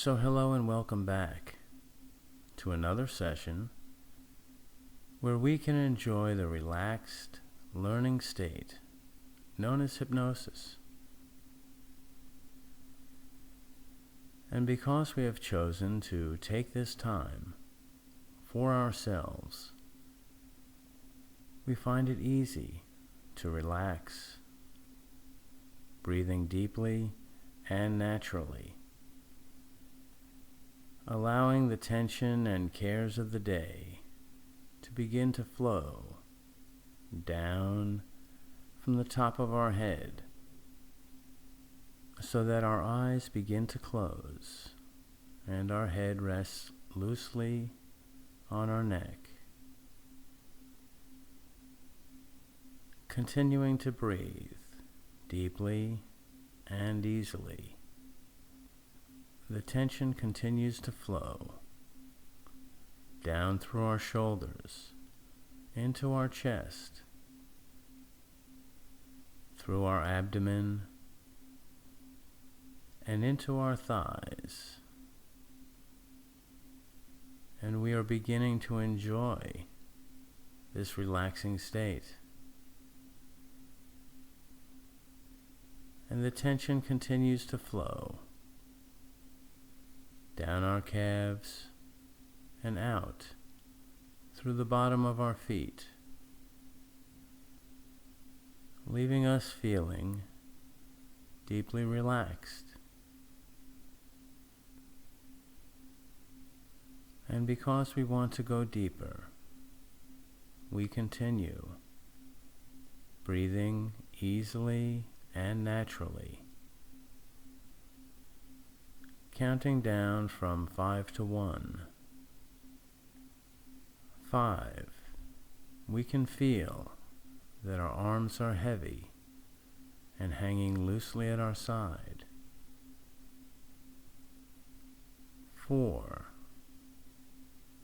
So hello and welcome back to another session where we can enjoy the relaxed learning state known as hypnosis. And because we have chosen to take this time for ourselves, we find it easy to relax, breathing deeply and naturally, allowing the tension and cares of the day to begin to flow down from the top of our head so that our eyes begin to close and our head rests loosely on our neck, continuing to breathe deeply and easily. The tension continues to flow down through our shoulders, into our chest, through our abdomen, and into our thighs. And we are beginning to enjoy this relaxing state. And the tension continues to flow down our calves and out through the bottom of our feet, leaving us feeling deeply relaxed. And because we want to go deeper, we continue breathing easily and naturally, counting down from 5 to 1. 5. We can feel that our arms are heavy and hanging loosely at our side. 4.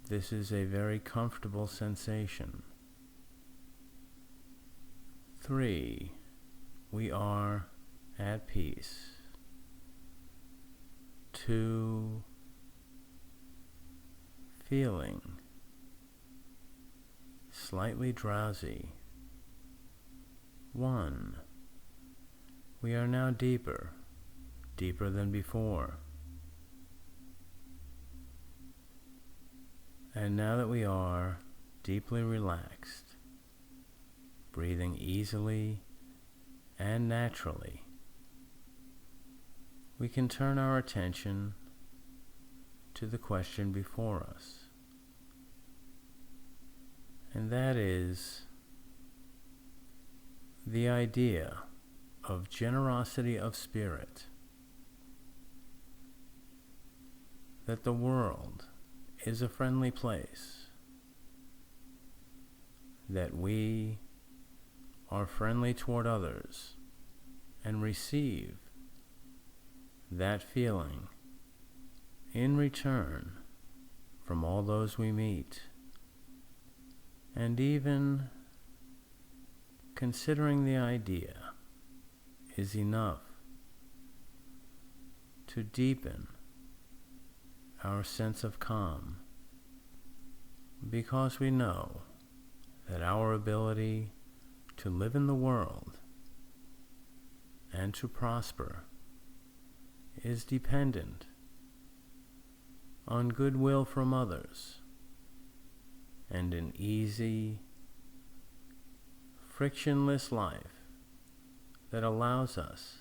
This is a very comfortable sensation. 3. We are at peace. 2. Feeling slightly drowsy. 1. We are now deeper than before. And now that we are deeply relaxed, breathing easily and naturally, we can turn our attention to the question before us. And that is the idea of generosity of spirit, that the world is a friendly place, that we are friendly toward others and receive that feeling in return from all those we meet. And even considering the idea is enough to deepen our sense of calm, because we know that our ability to live in the world and to prosper is dependent on goodwill from others and an easy, frictionless life that allows us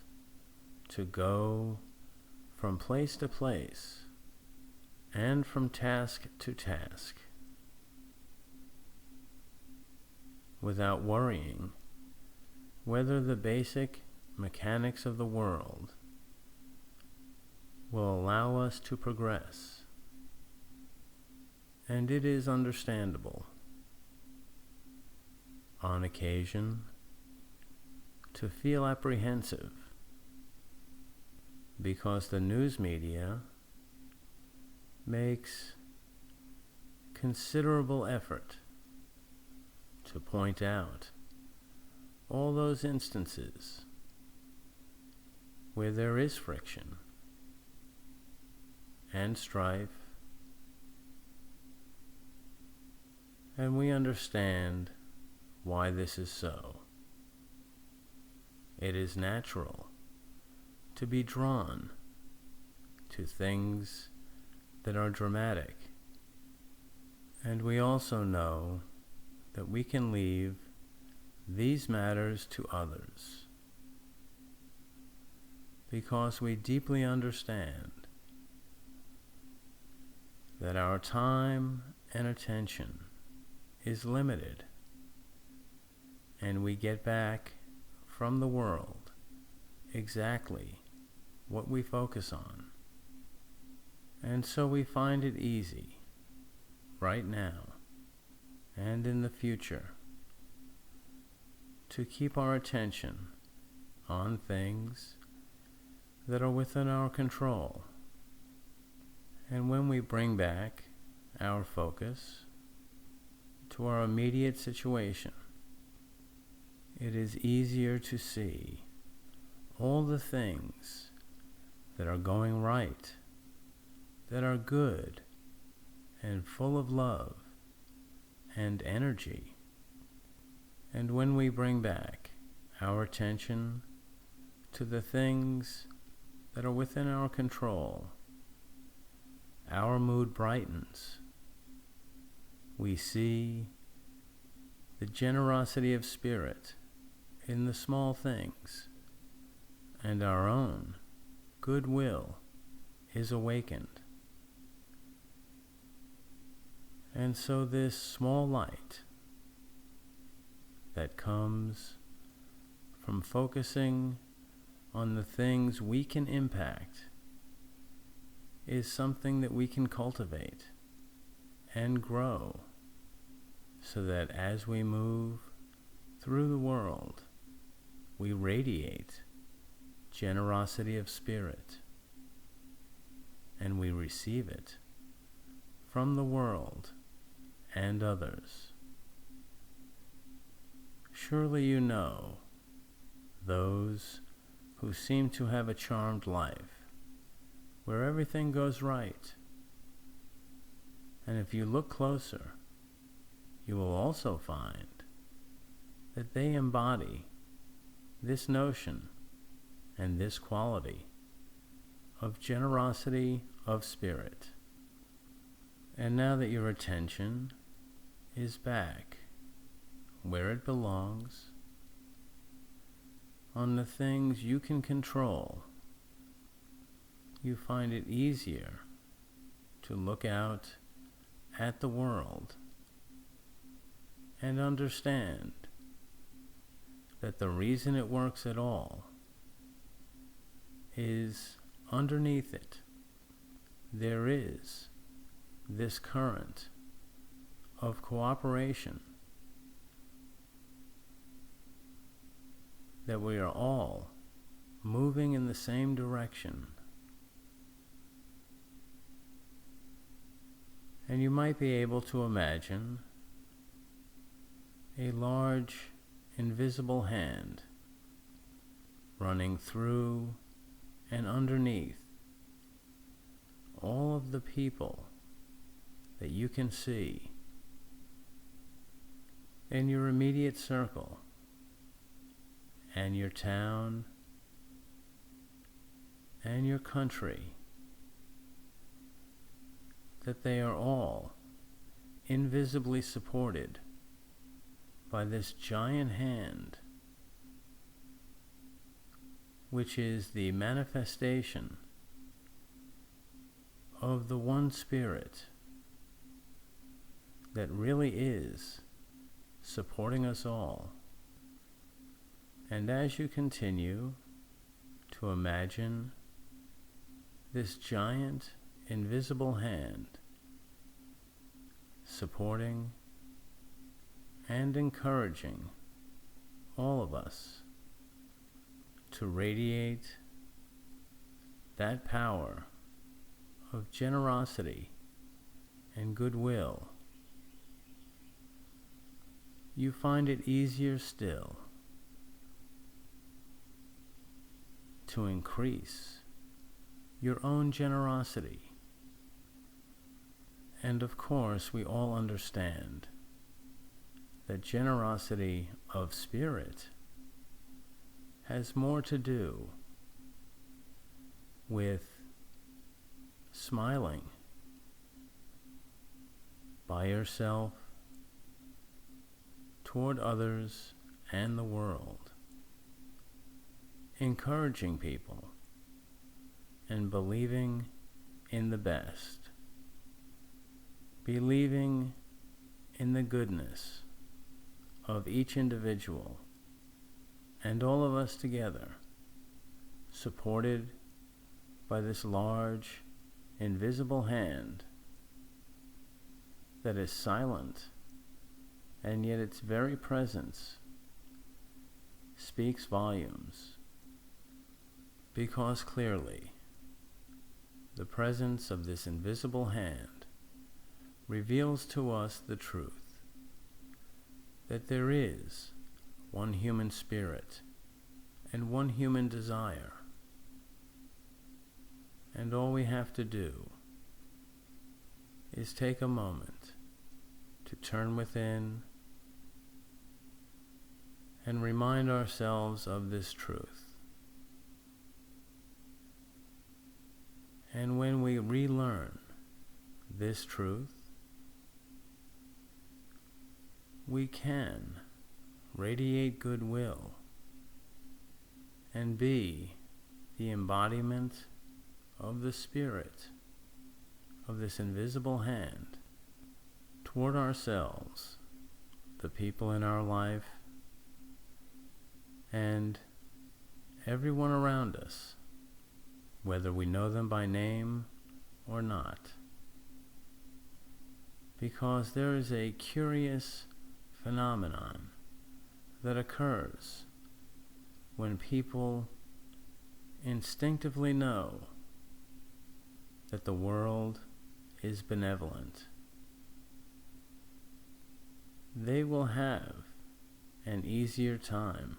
to go from place to place and from task to task without worrying whether the basic mechanics of the world will allow us to progress. And it is understandable, on occasion, to feel apprehensive because the news media makes considerable effort to point out all those instances where there is friction and strife, and we understand why this is so. It is natural to be drawn to things that are dramatic, and we also know that we can leave these matters to others because we deeply understand that our time and attention is limited, and we get back from the world exactly what we focus on. And so we find it easy right now and in the future to keep our attention on things that are within our control. And when we bring back our focus to our immediate situation, it is easier to see all the things that are going right, that are good and full of love and energy. And when we bring back our attention to the things that are within our control, our mood brightens. We see the generosity of spirit in the small things, and our own goodwill is awakened. And so this small light that comes from focusing on the things we can impact is something that we can cultivate and grow, so that as we move through the world, we radiate generosity of spirit, and we receive it from the world and others. Surely you know those who seem to have a charmed life, where everything goes right. And if you look closer, you will also find that they embody this notion and this quality of generosity of spirit. And now that your attention is back where it belongs, on the things you can control, you find it easier to look out at the world and understand that the reason it works at all is underneath it there is this current of cooperation, that we are all moving in the same direction. And you might be able to imagine a large invisible hand running through and underneath all of the people that you can see in your immediate circle and your town and your country, that they are all invisibly supported by this giant hand, which is the manifestation of the one spirit that really is supporting us all. And as you continue to imagine this giant invisible hand supporting and encouraging all of us to radiate that power of generosity and goodwill, you find it easier still to increase your own generosity And of course, we all understand that generosity of spirit has more to do with smiling by yourself, toward others and the world, encouraging people and believing in the best, believing in the goodness of each individual and all of us together, supported by this large, invisible hand that is silent, and yet its very presence speaks volumes, because clearly the presence of this invisible hand reveals to us the truth that there is one human spirit and one human desire, and all we have to do is take a moment to turn within and remind ourselves of this truth. And when we relearn this truth, we can radiate goodwill and be the embodiment of the spirit of this invisible hand toward ourselves, the people in our life, and everyone around us, whether we know them by name or not. Because there is a curious phenomenon that occurs when people instinctively know that the world is benevolent. They will have an easier time.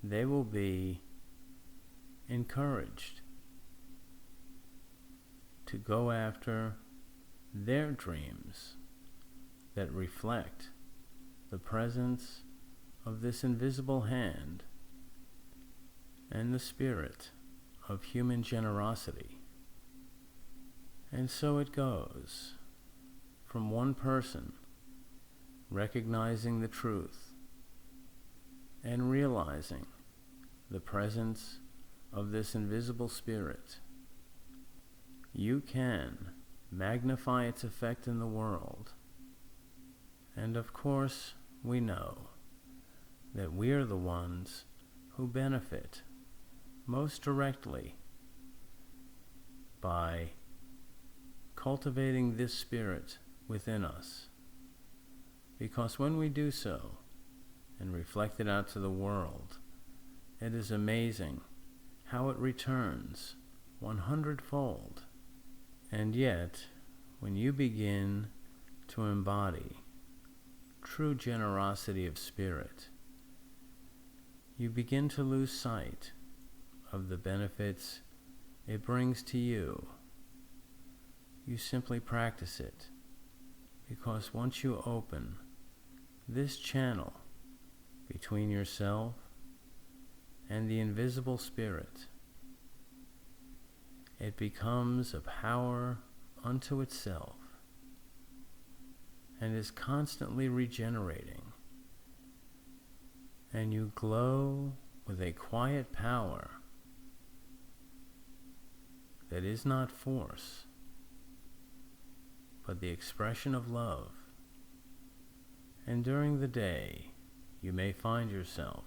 They will be encouraged to go after their dreams that reflect the presence of this invisible hand and the spirit of human generosity. And so it goes from one person recognizing the truth and realizing the presence of this invisible spirit. You can magnify its effect in the world. And of course, we know that we are the ones who benefit most directly by cultivating this spirit within us. Because when we do so and reflect it out to the world, it is amazing how it returns 100-fold. And yet, when you begin to embody true generosity of spirit, you begin to lose sight of the benefits it brings to you. You simply practice it, because once you open this channel between yourself and the invisible spirit, it becomes a power unto itself and is constantly regenerating, and you glow with a quiet power that is not force, but the expression of love. And during the day, you may find yourself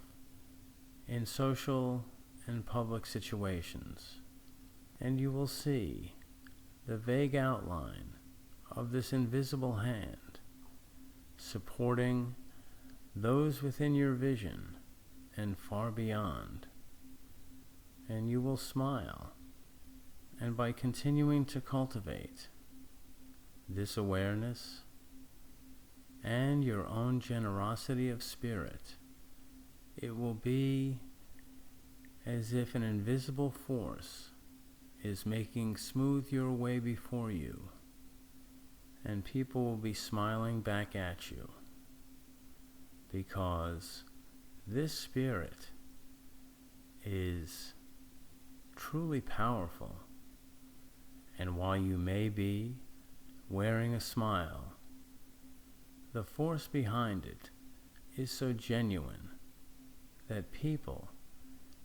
in social and public situations, and you will see the vague outline of this invisible hand supporting those within your vision and far beyond. And you will smile, and by continuing to cultivate this awareness and your own generosity of spirit, it will be as if an invisible force is making smooth your way before you, and people will be smiling back at you, because this spirit is truly powerful. And while you may be wearing a smile, the force behind it is so genuine that people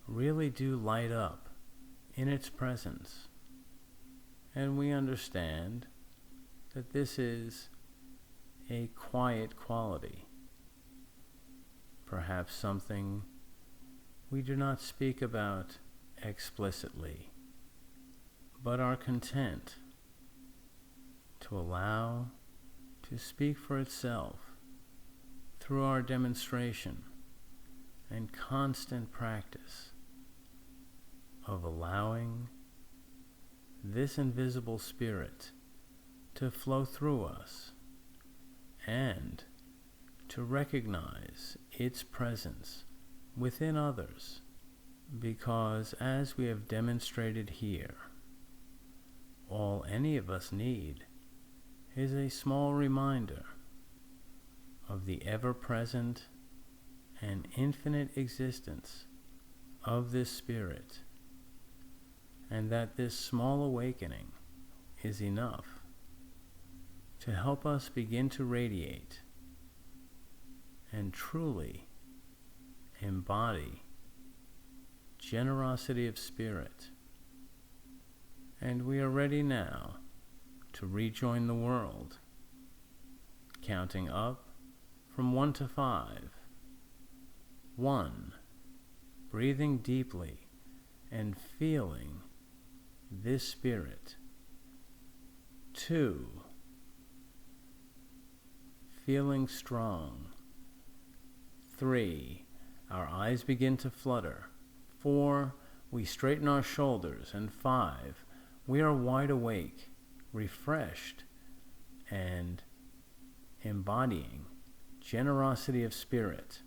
really do light up in its presence. And we understand that this is a quiet quality, perhaps something we do not speak about explicitly, but are content to allow to speak for itself through our demonstration and constant practice of allowing this invisible spirit to flow through us and to recognize its presence within others, because as we have demonstrated here, all any of us need is a small reminder of the ever-present and infinite existence of this spirit, and that this small awakening is enough to help us begin to radiate and truly embody generosity of spirit. And we are ready now to rejoin the world, counting up from 1 to 5. 1, breathing deeply and feeling this spirit. 2, feeling strong. 3, our eyes begin to flutter. 4, we straighten our shoulders. And 5, we are wide awake, refreshed, and embodying generosity of spirit.